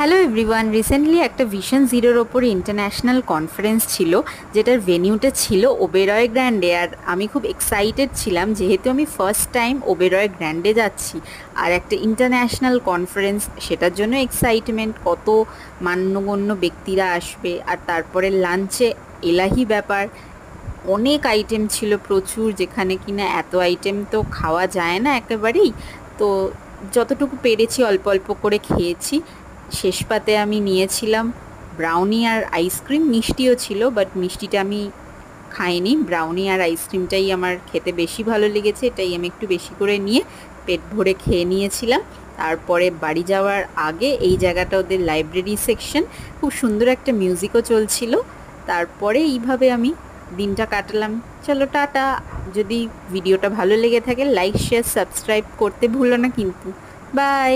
Hello everyone, recently একটা vision জিরোর ওপর ইন্টারন্যাশনাল কনফারেন্স ছিল, যেটার ভেনিউটা ছিল ওবেরয় গ্র্যান্ডে। আর আমি খুব এক্সাইটেড ছিলাম, যেহেতু আমি ফার্স্ট টাইম ওবেরয় গ্র্যান্ডে যাচ্ছি আর একটা ইন্টারন্যাশনাল কনফারেন্স, সেটার জন্য এক্সাইটমেন্ট। কত মান্যগণ্য ব্যক্তিরা আসবে, আর তারপরে লাঞ্চে এলাহি ব্যাপার, অনেক আইটেম ছিল প্রচুর, যেখানে কিনা এত আইটেম তো খাওয়া যায় না একেবারেই। তো যতটুকু পেরেছি অল্প অল্প করে খেয়েছি। শেষ পাতে আমি নিয়েছিলাম ব্রাউনি আর আইসক্রিম, মিষ্টিও ছিল, বাট মিষ্টিটা আমি খাইনি। ব্রাউনি আর আইসক্রিমটাই আমার খেতে বেশি ভালো লেগেছে, এটাই আমি একটু বেশি করে নিয়ে পেট ভরে খেয়ে নিয়েছিলাম। তারপরে বাড়ি যাওয়ার আগে এই জায়গাটা ওদের লাইব্রেরি সেকশন, খুব সুন্দর একটা মিউজিকও চলছিল। তারপরে এইভাবে আমি দিনটা কাটালাম। চলো টাটা। যদি ভিডিওটা ভালো লেগে থাকে, লাইক শেয়ার সাবস্ক্রাইব করতে ভুলো না কিন্তু। বাই।